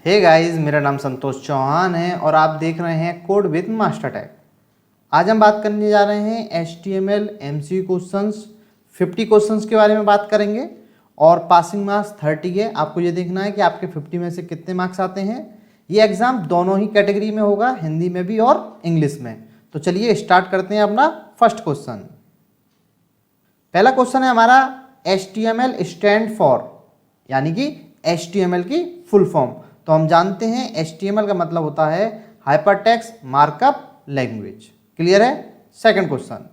Hey guys, मेरा नाम संतोष चौहान है और आप देख रहे हैं कोड विद मास्टर टैग। आज हम बात करने जा रहे हैं HTML MCQ क्वेश्चंस 50 क्वेश्चंस के बारे में बात करेंगे और पासिंग मार्क्स 30 है। आपको ये देखना है कि आपके 50 में से कितने मार्क्स आते हैं। ये एग्जाम दोनों ही कैटेगरी में होगा, हिंदी में भी और इंग्लिश में। तो चलिए स्टार्ट करते हैं अपना फर्स्ट क्वेश्चन। पहला क्वेश्चन है हमारा HTML स्टैंड फॉर, यानी कि HTML की फुल फॉर्म। तो हम जानते हैं HTML का मतलब होता है हाइपरटेक्स्ट मार्कअप लैंग्वेज। क्लियर है। Second question,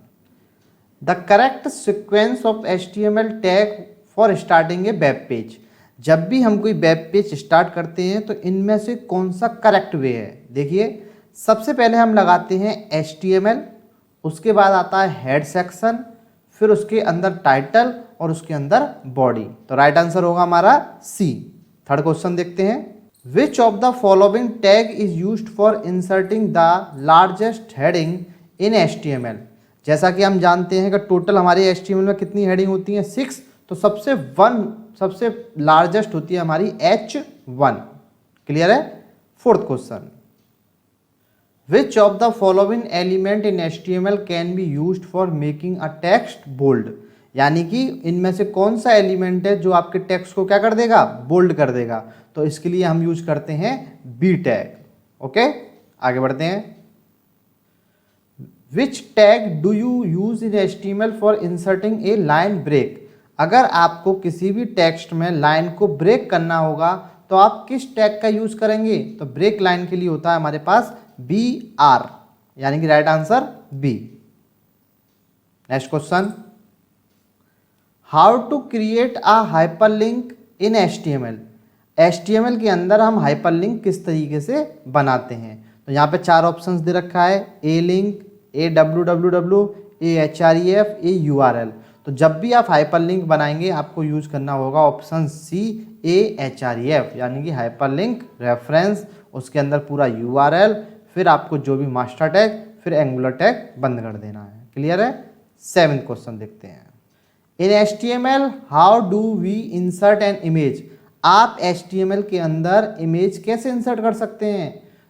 the correct sequence of HTML tag for starting A web page. जब भी हम कोई वेब पेज स्टार्ट करते हैं तो इनमें से कौन सा करेक्ट वे है। देखिए, सबसे पहले हम लगाते हैं HTML, उसके बाद आता है हेड सेक्शन, फिर उसके अंदर टाइटल और उसके अंदर बॉडी। तो राइट आंसर होगा हमारा सी। थर्ड क्वेश्चन देखते हैं, विच of the following tag is used for inserting the largest heading in HTML। जैसा कि हम जानते हैं कि टोटल हमारे HTML में कितनी हेडिंग होती हैं, 6। तो सबसे लार्जेस्ट होती है हमारी H1। क्लियर है। Fourth question, which of the following element in HTML can be used for making a text bold. यानी कि इनमें से कौन सा एलिमेंट है जो आपके टेक्स्ट को क्या कर देगा, बोल्ड कर देगा। तो इसके लिए हम यूज करते हैं बी टैग। ओके, आगे बढ़ते हैं। Which tag do you use in HTML for inserting a line break. अगर आपको किसी भी टेक्स्ट में लाइन को ब्रेक करना होगा तो आप किस टैग का यूज करेंगे। तो ब्रेक लाइन के लिए होता है हमारे पास BR, यानी कि right answer B. Next question, how to create a hyperlink in HTML। HTML के अंदर हम हाइपरलिंक किस तरीके से बनाते हैं। तो यहाँ पे 4 ऑप्शंस दे रखा है, ए लिंक, ए www, ए href, ए URL। तो जब भी आप हाइपरलिंक बनाएंगे आपको यूज करना होगा ऑप्शन सी, ए href, यानी कि हाइपरलिंक रेफरेंस, उसके अंदर पूरा URL, फिर आपको जो भी मास्टर टैग, फिर एंगुलर टैग बंद कर देना है। क्लियर है। 7th क्वेश्चन देखते हैं, in HTML how do we insert an image. आप HTML के अंदर इमेज कैसे इंसर्ट कर सकते हैं।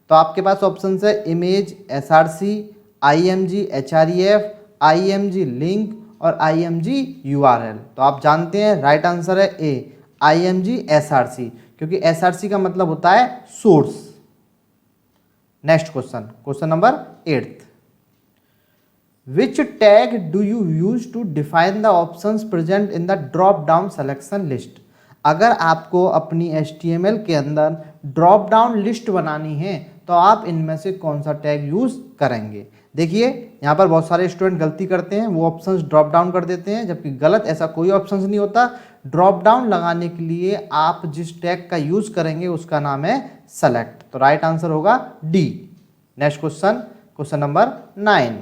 तो आपके पास ऑप्शन है image src, img href, img link और img URL। तो आप जानते हैं राइट आंसर है ए, img src, क्योंकि src का मतलब होता है source. Next question, question number 8th, Which tag do you use to define the options present in the drop down selection list। अगर आपको अपनी HTML के अंदर ड्रॉप डाउन लिस्ट बनानी है तो आप इनमें से कौन सा टैग यूज करेंगे। देखिए, यहाँ पर बहुत सारे स्टूडेंट गलती करते हैं, वो ऑप्शंस ड्रॉप डाउन कर देते हैं, जबकि गलत, ऐसा कोई ऑप्शंस नहीं होता। ड्रॉप डाउन लगाने के लिए आप जिस टैग का यूज करेंगे उसका नाम है सेलेक्ट। तो राइट आंसर होगा D. Next question, question number 9,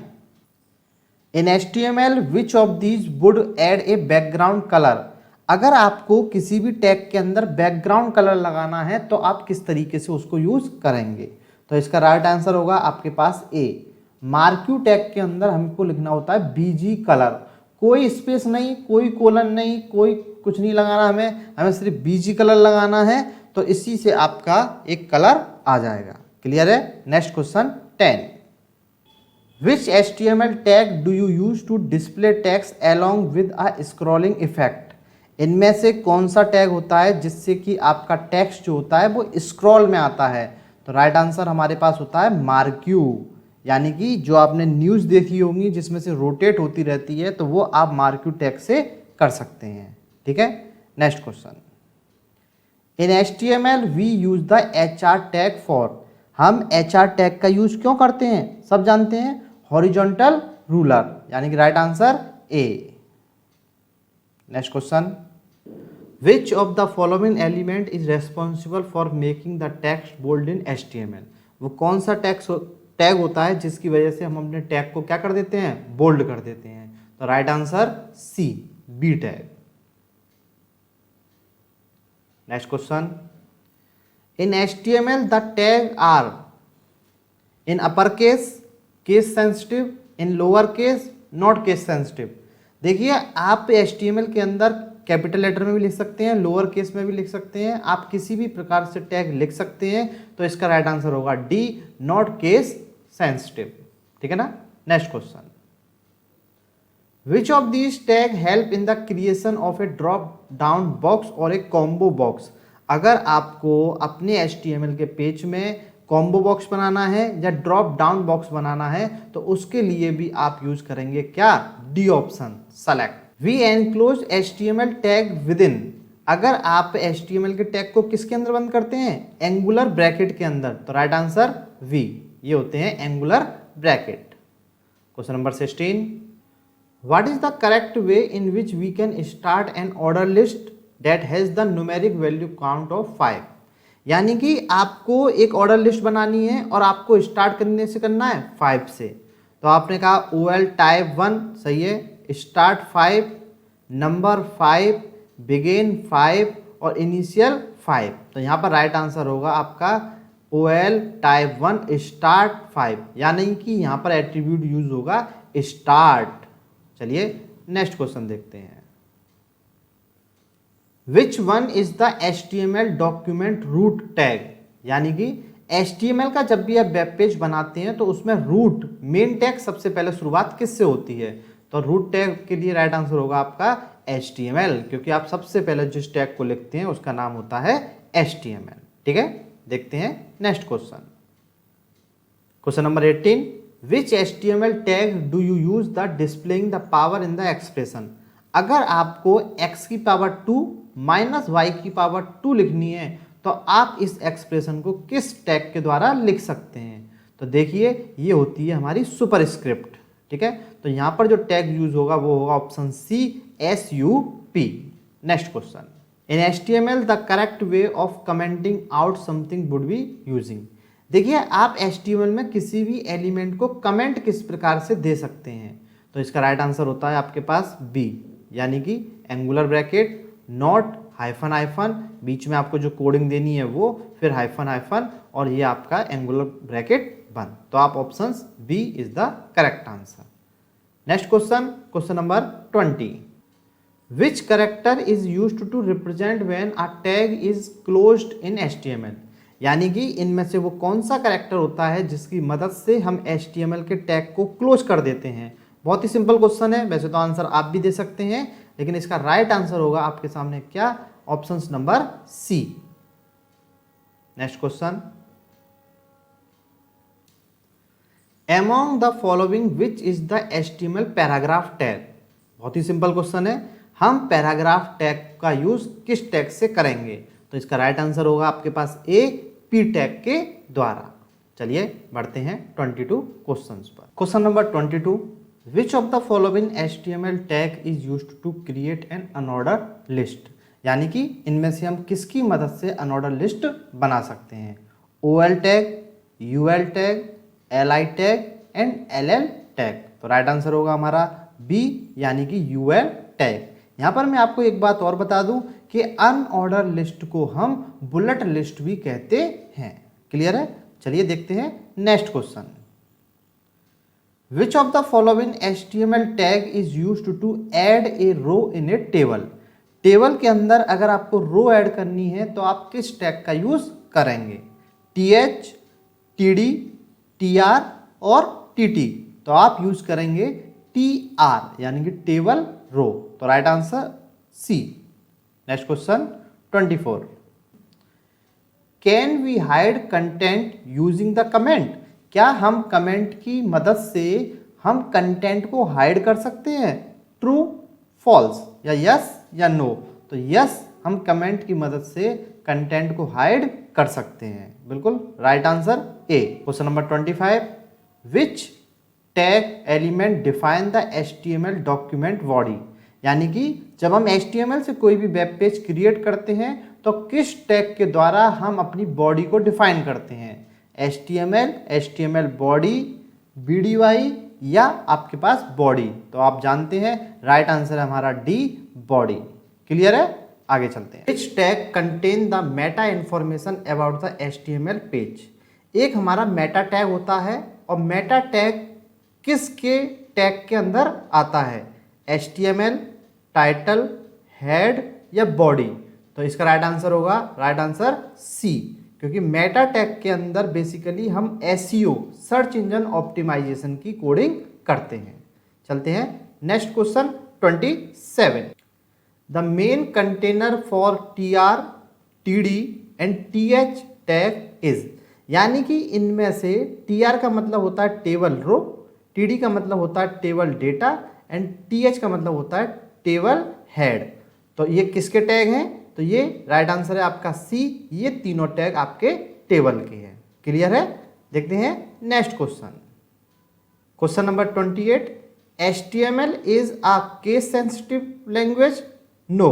in HTML which of these would add a background colour. अगर आपको किसी भी टैग के अंदर बैकग्राउंड कलर लगाना है तो आप किस तरीके से उसको यूज करेंगे। तो इसका राइट आंसर होगा आपके पास ए, मार्क्यू टैग के अंदर हमको लिखना होता है BG कलर। कोई स्पेस नहीं, कोई कोलन नहीं, कोई कुछ नहीं लगाना, हमें सिर्फ BG कलर लगाना है। तो इसी से आपका एक कलर आ जाएगा। क्लियर है। Next question 10, Which HTML tag do you use to display text along with a scrolling effect। इनमें से कौन सा टैग होता है जिससे कि आपका टेक्स्ट जो होता है वो स्क्रॉल में आता है। तो राइट आंसर हमारे पास होता है मार्क्यू, यानी कि जो आपने न्यूज़ देखी होंगी जिसमें से रोटेट होती रहती है, तो वो आप मार्क्यू टैग से कर सकते हैं। ठीक है। Next question, in HTML we use the HR tag for. हम HR टैग का यूज क्यों करते हैं, सब जानते हैं, हॉरिजॉन्टल रूलर, यानी कि right answer A. Next question, which of the following element is responsible for making the text bold in HTML। वो कौन सा टैग होता है जिसकी वजह से हम अपने टैग को क्या कर देते हैं, बोल्ड कर देते हैं। तो right answer C, B tag. Next question, in HTML the tag are in upper case, case sensitive, in lower case, not case sensitive. देखिए, आप HTML के अंदर कैपिटल लेटर में भी लिख सकते हैं, लोअर केस में भी लिख सकते हैं, आप किसी भी प्रकार से टैग लिख सकते हैं। तो इसका राइट आंसर होगा डी, नॉट केस सेंसिटिव। ठीक है ना। Next question, which of these tag help in the creation of A drop down box और ए कॉम्बो बॉक्स। अगर आपको अपने HTML के पेज में कॉम्बो बॉक्स बनाना है या ड्रॉप डाउन बॉक्स बनाना है तो उसके लिए भी आप यूज करेंगे क्या, D option, select. We enclose HTML tag within. अगर आप HTML के टैग को किसके अंदर बंद करते हैं, एंगुलर ब्रैकेट के अंदर। तो राइट आंसर वी, ये होते हैं angular bracket. Question number 16, what is the correct way in which we can start an order list that has the numeric value count of 5। यानी कि आपको एक ऑर्डर लिस्ट बनानी है और आपको स्टार्ट करने से करना है 5 से। तो आपने कहा OL टाइप 1 सही है, स्टार्ट 5, नंबर 5, बिगिन 5 और इनिशियल 5। तो यहाँ पर राइट आंसर होगा आपका OL टाइप 1 स्टार्ट 5, यानी कि यहाँ पर एट्रीब्यूट यूज होगा स्टार्ट। चलिए नेक्स्ट क्वेश्चन देखते हैं, which one is the HTML document root tag. यानी कि HTML का जब भी आप वेब पेज बनाते हैं तो उसमें रूट मेन टैग सबसे पहले शुरुआत किससे होती है। तो रूट टैग के लिए राइट आंसर होगा आपका HTML, क्योंकि आप सबसे पहले जिस टैग को लिखते हैं उसका नाम होता है HTML। ठीक है, देखते हैं next question. Question number 18, which HTML tag do you use the displaying the power in the expression. अगर आपको x की पावर 2 माइनस y की पावर 2 लिखनी है तो आप इस एक्सप्रेशन को किस टैग के द्वारा लिख सकते हैं। तो देखिए ये होती है हमारी सुपरस्क्रिप्ट। ठीक है, तो यहाँ पर जो टैग यूज होगा वो होगा option C, SUP। Next question, in HTML the correct way of commenting out something would be using. देखिए आप HTML में किसी भी एलिमेंट को कमेंट किस प्रकार से दे सकते हैं। तो इसका राइट आंसर होता है आपके पास बी, यानी कि angular bracket, not, hyphen hyphen, बीच में आपको जो कोडिंग देनी है वो, फिर हाइफन हाइफन और ये आपका एंगुलर ब्रैकेट बंद। तो आप option B is the correct answer. Next question, question number 20, which character is used to represent when a tag is closed in HTML। यानी कि इनमें से वो कौन सा करेक्टर होता है जिसकी मदद से हम HTML के टैग को क्लोज कर देते हैं। बहुत ही सिंपल क्वेश्चन है, वैसे तो आंसर आप भी दे सकते हैं, लेकिन इसका राइट आंसर होगा आपके सामने क्या, option number C. Next question, among the following which is the HTML paragraph tag. बहुत ही सिंपल क्वेश्चन है, हम पैराग्राफ टैग का यूज किस टैग से करेंगे। तो इसका राइट आंसर होगा आपके पास ए, P टैग के द्वारा। चलिए बढ़ते हैं 22 क्वेश्चंस पर। Question number 22, which of the following HTML tag is used to create an unorder list. यानी कि इनमें से हम किसकी मदद से अनऑर्डर लिस्ट बना सकते हैं। OL tag, UL tag, LI tag and LL tag. तो राइट आंसर होगा हमारा बी, यानी कि UL टैग। यहाँ पर मैं आपको एक बात और बता दूं कि अनऑर्डर लिस्ट को हम बुलेट लिस्ट भी कहते हैं। क्लियर है, चलिए देखते हैं next question, which of the following HTML tag is used to add a row in a table. Table के अंदर अगर आपको रो ऐड करनी है तो आप किस टैग का यूज करेंगे, TH, TD, TR और TT। तो आप यूज करेंगे TR, यानी कि टेबल रो। तो right answer C. Next question 24, can we hide content using the comment. क्या हम कमेंट की मदद से हम कंटेंट को हाइड कर सकते हैं, ट्रू, फॉल्स, या यस या नो। तो यस, हम कमेंट की मदद से कंटेंट को हाइड कर सकते हैं, बिल्कुल right answer A. Question number 25, which tag element define the HTML document body. यानी कि जब हम HTML से कोई भी वेब पेज क्रिएट करते हैं तो किस टैग के द्वारा हम अपनी बॉडी को डिफाइन करते हैं, HTML बॉडी, BDY या आपके पास बॉडी। तो आप जानते हैं राइट आंसर है हमारा डी, बॉडी। क्लियर है, आगे चलते हैं। Which tag contain the meta information about the HTML page. एक हमारा मेटा टैग होता है और मेटा टैग किसके टैग के अंदर आता है, HTML, टाइटल, हेड या बॉडी? तो इसका राइट आंसर होगा राइट आंसर सी, क्योंकि मेटा टैग के अंदर बेसिकली हम एसईओ सर्च इंजन ऑप्टिमाइजेशन की कोडिंग करते हैं। चलते हैं next question 27। The main container for TR, TD and TH tag is, यानी कि इनमें से TR का मतलब होता है टेबल रो, TD का मतलब होता है टेबल डेटा एंड TH का मतलब होता है टेबल हेड। तो ये किसके टैग हैं? तो ये राइट आंसर है आपका सी, ये तीनों टैग आपके टेबल के हैं। क्लियर है? देखते हैं next question. Question number 28। HTML is a case sensitive language? No,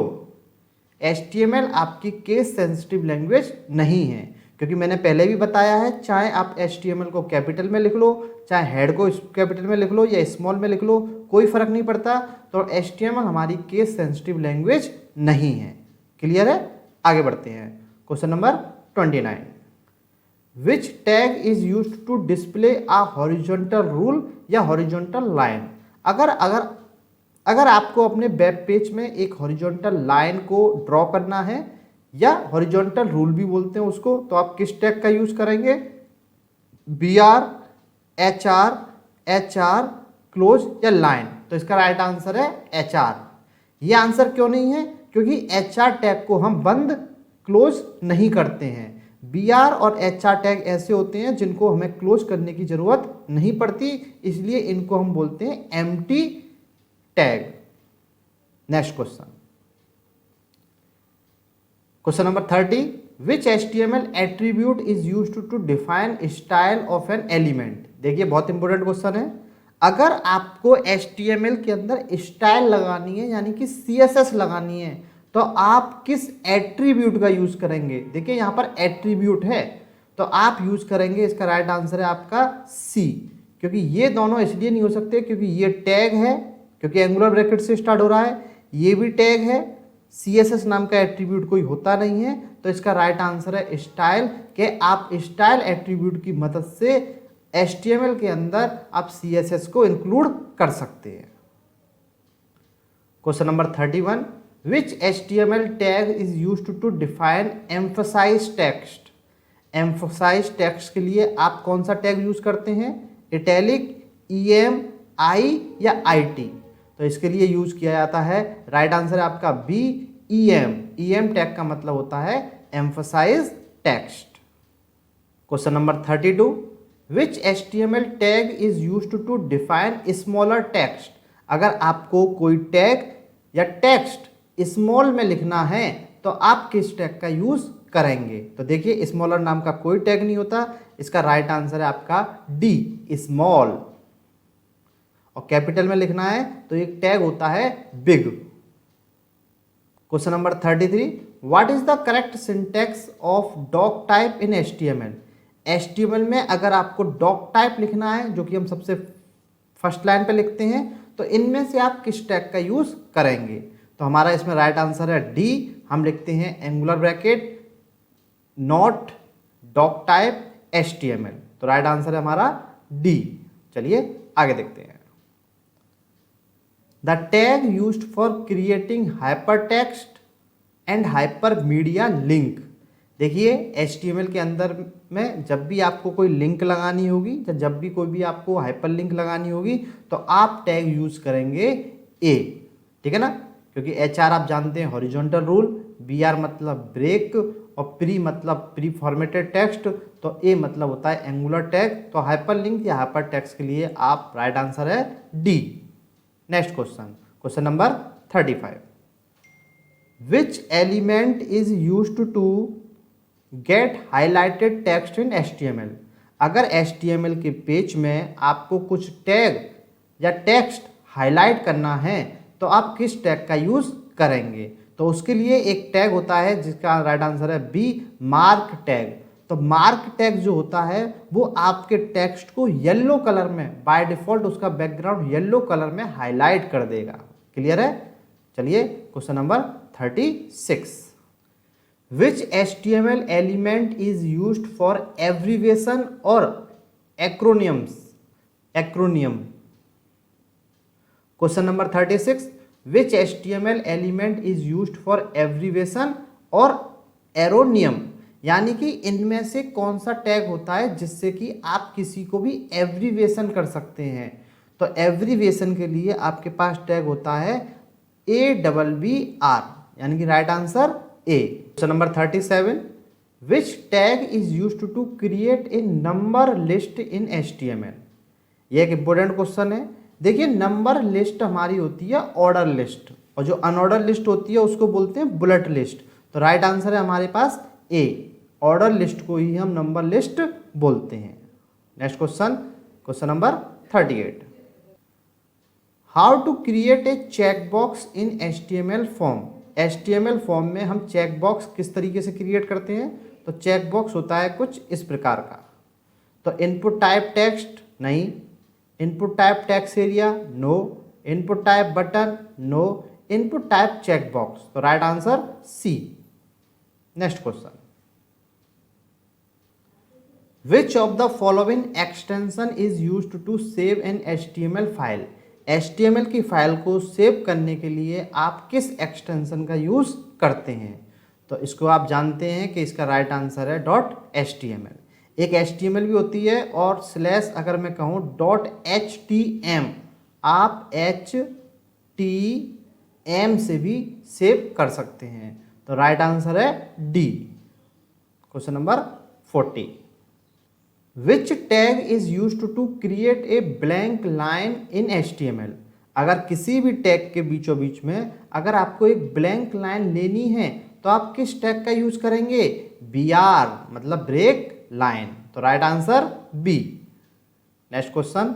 HTML आपकी केस सेंसिटिव लैंग्वेज नहीं है, क्योंकि मैंने पहले भी बताया है, चाहे आप HTML को कैपिटल में लिख लो, चाहे हेड को कैपिटल में लिख लो या स्मॉल में लिख लो, कोई फर्क नहीं पड़ता। तो HTML हमारी केस सेंसिटिव लैंग्वेज नहीं है। क्लियर है? आगे बढ़ते हैं। Question number 29। Which tag is used to display a horizontal rule या हॉरिजॉन्टल लाइन? अगर आपको अपने वेब पेज में एक हॉरिजॉन्टल लाइन को ड्रॉ करना है या हॉरिजॉन्टल रूल भी बोलते हैं उसको, तो आप किस टैग का यूज करेंगे? BR, HR, HR, क्लोज या लाइन? तो इसका राइट आंसर है HR। ये आंसर क्यों नहीं है? क्योंकि HR टैग को हम बंद क्लोज नहीं करते हैं। BR और HR टैग ऐसे होते हैं जिनको हमें क्लोज करने की जरूरत नहीं पड़ती, इसलिए इनको हम बोलते हैं empty tag. Next question, question number 30। Which HTML attribute is used to define style of an element? देखिए बहुत इंपॉर्टेंट क्वेश्चन है। अगर आपको HTML के अंदर स्टाइल लगानी है यानी कि CSS लगानी है, तो आप किस एट्रीब्यूट का यूज करेंगे? देखिए यहाँ पर एट्रीब्यूट है, तो आप यूज करेंगे, इसका राइट आंसर है आपका C, क्योंकि ये दोनों इसलिए नहीं हो सकते क्योंकि ये टैग है, क्योंकि एंगुलर ब्रैकेट से स्टार्ट हो रहा है, ये भी टैग है, CSS नाम का एट्रीब्यूट कोई होता नहीं है। तो इसका राइट आंसर है स्टाइल, के आप स्टाइल एट्रीब्यूट की मदद से HTML के अंदर आप CSS को इंक्लूड कर सकते हैं। Question number 31। Which HTML tag is used to define emphasize text? Emphasize text के लिए आप कौन सा टैग यूज करते हैं? इटैलिक, EM, I या IT? तो इसके लिए यूज किया जाता है, राइट आंसर है आपका B, EM। EM टैग का मतलब होता है emphasize text. Question number 32। Which HTML tag is used to define smaller text? अगर आपको कोई टैग या टेक्स्ट स्मॉल में लिखना है तो आप किस टैग का यूज करेंगे? तो देखिए स्मॉलर नाम का कोई टैग नहीं होता, इसका राइट आंसर है आपका D, स्मॉल। और कैपिटल में लिखना है तो एक टैग होता है big. Question number 33। What is the correct syntax of doc type in HTML? HTML में अगर आपको डॉक टाइप लिखना है, जो कि हम सबसे फर्स्ट लाइन पे लिखते हैं, तो इनमें से आप किस टैग का यूज करेंगे? तो हमारा इसमें राइट आंसर है D। हम लिखते हैं angular bracket not doc type HTML। तो राइट आंसर है हमारा D। चलिए आगे देखते हैं। The tag used for creating hypertext and hypermedia link. देखिए HTML के अंदर में जब भी आपको कोई लिंक लगानी होगी, जब भी कोई भी आपको हाइपर लिंक लगानी होगी, तो आप टैग यूज करेंगे A। ठीक है ना? क्योंकि HR आप जानते हैं हॉरिजॉन्टल रूल, BR मतलब ब्रेक और प्री मतलब प्री फॉर्मेटेड टेक्स्ट, तो A मतलब होता है एंगुलर टैग। तो हाइपर लिंक या हाइपर टेक्स्ट के लिए आप राइट आंसर है D। Next question, question number 35। Which element is used to get highlighted text in HTML? अगर HTML के पेज में आपको कुछ टैग या टेक्स्ट हाईलाइट करना है तो आप किस टैग का यूज करेंगे? तो उसके लिए एक टैग होता है जिसका राइट आंसर है B, मार्क टैग। तो मार्क टैग जो होता है वो आपके टेक्स्ट को येलो कलर में, बाय डिफॉल्ट उसका बैकग्राउंड येलो कलर में हाईलाइट कर देगा। क्लियर है? चलिए question number 36। Which HTML element is used for abbreviation और acronym? Question number 36। Which HTML element is used for abbreviation और एरोनियम, यानी कि इनमें से कौन सा टैग होता है जिससे कि आप किसी को भी एब्रीवेशन कर सकते हैं। तो एब्रीवेशन के लिए आपके पास टैग होता है ABBR, यानी कि right answer A. Question number 37, which tag is used to create a number list in HTML। ये एक इंपॉर्टेंट क्वेश्चन है। देखिए, नंबर लिस्ट हमारी होती है ऑर्डर लिस्ट, और जो अनऑर्डर लिस्ट होती है उसको बोलते हैं बुलेट लिस्ट। तो राइट आंसर है हमारे पास ए, ऑर्डर लिस्ट को ही हम नंबर लिस्ट बोलते हैं। Next question, question number 38, how to create a check box in HTML form. HTML form में हम चेक बॉक्स किस तरीके से क्रिएट करते हैं। तो चेक बॉक्स होता है कुछ इस प्रकार का। तो इनपुट टाइप टेक्स्ट नहीं, input type text area no, input type button no, input type check box. तो right answer C. Next question, which of the following extension is used to save an HTML file. HTML की file को save करने के लिए आप किस extension का use करते हैं। तो इसको आप जानते हैं कि इसका राइट आंसर है .html। एक HTML भी होती है और स्लैश अगर मैं कहूँ .htm, आप HTM से भी सेव कर सकते हैं। तो राइट आंसर है D. Question number 40, which tag is used to create a blank line in HTML। अगर किसी भी टैग के बीचों बीच में अगर आपको एक ब्लैंक लाइन लेनी है तो आप किस टैग का यूज करेंगे। BR, मतलब ब्रेक लाइन। तो right answer B. Next question,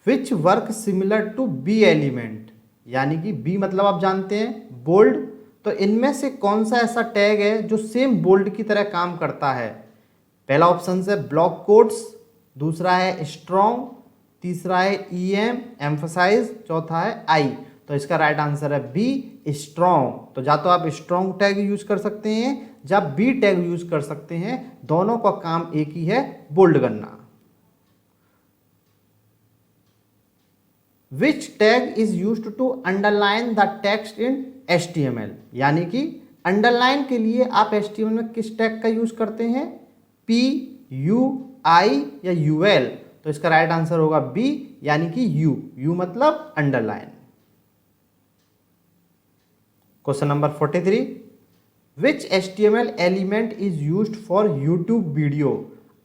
which work similar to B element, यानी कि B मतलब आप जानते हैं बोल्ड। तो इनमें से कौन सा ऐसा टैग है जो सेम बोल्ड की तरह काम करता है। पहला ऑप्शन है ब्लॉक कोट्स, दूसरा है स्ट्रॉन्ग, तीसरा है EM एम्फसाइज, चौथा है I। तो इसका राइट आंसर है बी स्ट्रॉन्ग। तो या तो आप स्ट्रॉन्ग टैग यूज कर सकते हैं या B टैग यूज कर सकते हैं, दोनों का काम एक ही है, बोल्ड करना। Which tag is used to underline the text in HTML, यानी कि अंडरलाइन के लिए आप HTML में किस टैग का यूज करते हैं। P, U, I या UL। तो इसका राइट आंसर होगा B, यानी कि U मतलब underline. Question number 43, which HTML element is used for YouTube video.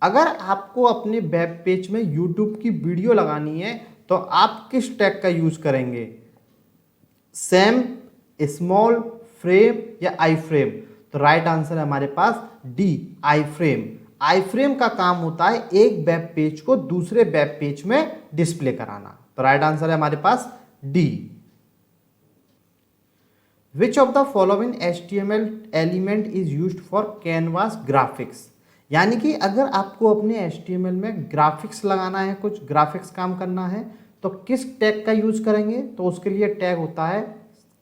अगर आपको अपने वेब पेज में YouTube की वीडियो लगानी है तो आप किस टैग का यूज करेंगे। सेम, स्मॉल, फ्रेम या आई फ्रेम। तो राइट आंसर है हमारे पास डी, आई फ्रेम। आई फ्रेम का काम होता है एक वेब पेज को दूसरे वेब पेज में डिस्प्ले कराना। तो राइट आंसर है हमारे पास D. Which of the following HTML element is used for canvas graphics, यानी कि अगर आपको अपने HTML में ग्राफिक्स लगाना है, कुछ ग्राफिक्स काम करना है, तो किस टैग का यूज करेंगे। तो उसके लिए टैग होता है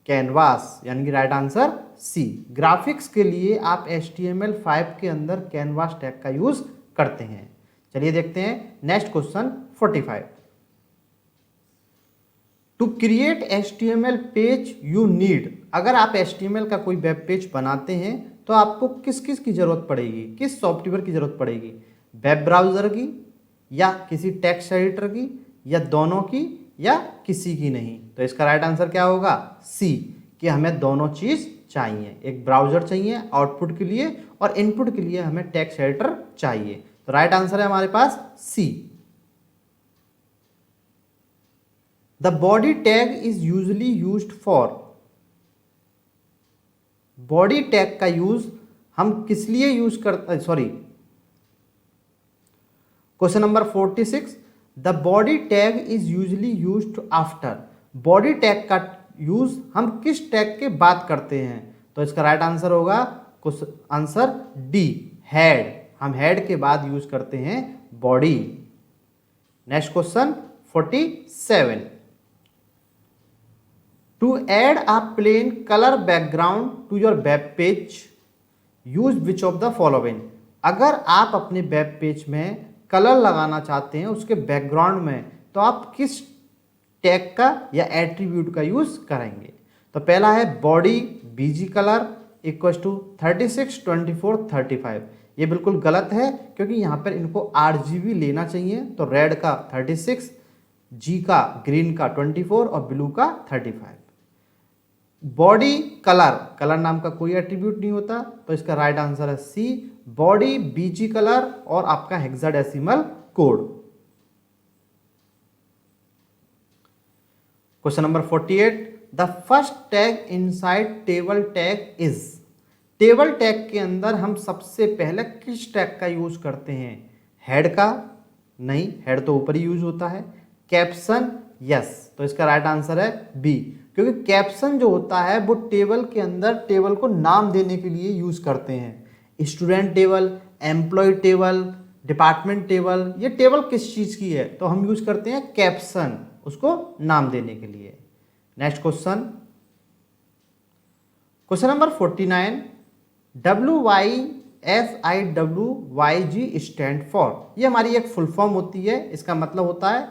कैनवास, यानी कि राइट आंसर सी। ग्राफिक्स के लिए आप HTML5 के अंदर कैनवास टैग का यूज करते हैं। चलिए देखते हैं next question 45, to create HTML page you need. अगर आप HTML का कोई वेब पेज बनाते हैं तो आपको किस किस की जरूरत पड़ेगी, किस सॉफ्टवेयर की जरूरत पड़ेगी। वेब ब्राउजर की, या किसी टेक्स्ट एडिटर की, या दोनों की, या किसी की नहीं। तो इसका राइट आंसर क्या होगा, सी, कि हमें दोनों चीज चाहिए। एक ब्राउजर चाहिए आउटपुट के लिए और इनपुट के लिए हमें टेक्स्ट एडिटर चाहिए। तो राइट आंसर है हमारे पास C. The body tag is usually used for. Body tag का यूज हम किस लिए यूज करते, sorry, question number 46, the body tag is usually used after. Body tag का यूज हम किस टैग के बाद करते हैं। तो इसका राइट आंसर होगा आंसर डी, हेड। हम हेड के बाद यूज करते हैं body. Next question 47, to add a plain colour background to your web page use which of the following. अगर आप अपने वेब पेज में कलर लगाना चाहते हैं उसके बैकग्राउंड में, तो आप किस टैग का या एट्रीब्यूट का यूज करेंगे। तो पहला है body BG colour equal to 36, 24, 35। ये बिल्कुल गलत है क्योंकि यहाँ पर इनको RGB लेना चाहिए। तो रेड का 36, जी का ग्रीन का 24 और ब्लू का 35। बॉडी कलर, कलर नाम का कोई एट्रीब्यूट नहीं होता, तो इसका राइट आंसर है सी, बॉडी बीजी कलर और आपका hexadecimal code. Question number 48, the first tag inside table tag is. Table tag के अंदर हम सबसे पहले किस टैग का यूज करते हैं? हेड का? नहीं, हेड तो ऊपर ही यूज होता है। कैप्शन? यस, तो इसका राइट आंसर है बी, क्योंकि कैप्शन जो होता है वो टेबल के अंदर टेबल को नाम देने के लिए यूज करते हैं। Student table, employ table, department table, ये टेबल किस चीज की है? तो हम यूज करते हैं कैप्शन, उसको नाम देने के लिए। Next question, question number 49, WYSIWYG stand for. ये हमारी एक फुल फॉर्म होती है। इसका मतलब होता है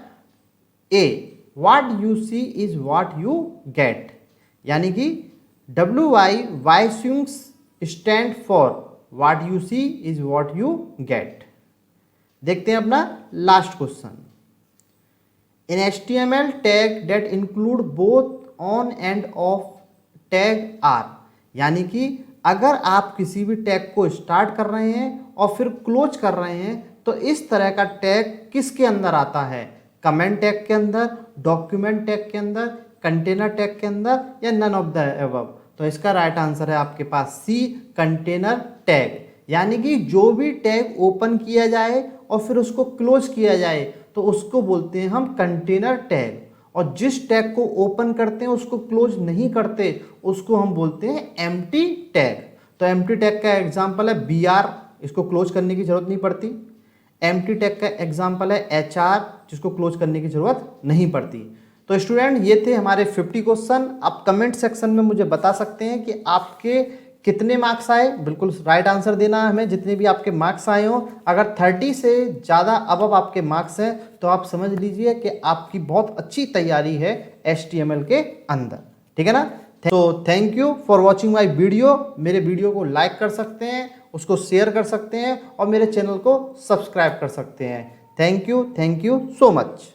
ए, What you see is what you get, यानी कि WY stand for what you see is what you get। देखते हैं अपना last question, in HTML tag that include both on and off tag are. यानी कि अगर आप किसी भी टैग को स्टार्ट कर रहे हैं और फिर क्लोज कर रहे हैं तो इस तरह का टैग किसके अंदर आता है? कमेंट टैग के अंदर, डॉक्यूमेंट टैग के अंदर, कंटेनर टैग के अंदर, या नन ऑफ द अबव। तो इसका राइट आंसर है आपके पास सी, कंटेनर टैग। यानी कि जो भी टैग ओपन किया जाए और फिर उसको क्लोज किया जाए तो उसको बोलते हैं हम कंटेनर टैग, और जिस टैग को ओपन करते हैं उसको क्लोज नहीं करते उसको हम बोलते हैं एम्प्टी टैग। तो एम्प्टी टैग का एग्जाम्पल है BR, इसको क्लोज करने की जरूरत नहीं पड़ती। एम्प्टी टैग का एग्जाम्पल है HR, जिसको क्लोज करने की जरूरत नहीं पड़ती। तो स्टूडेंट, ये थे हमारे 50 क्वेश्चन। आप कमेंट सेक्शन में मुझे बता सकते हैं कि आपके कितने मार्क्स आए। बिल्कुल राइट आंसर देना है हमें, जितने भी आपके मार्क्स आए हो। अगर 30 से ज़्यादा अबव आपके मार्क्स हैं तो आप समझ लीजिए कि आपकी बहुत अच्छी तैयारी है HTML के अंदर, ठीक है ना। तो thank you for watching my video. मेरे वीडियो को लाइक कर सकते हैं, उसको शेयर कर सकते हैं और मेरे चैनल को सब्सक्राइब कर सकते हैं। Thank you so much.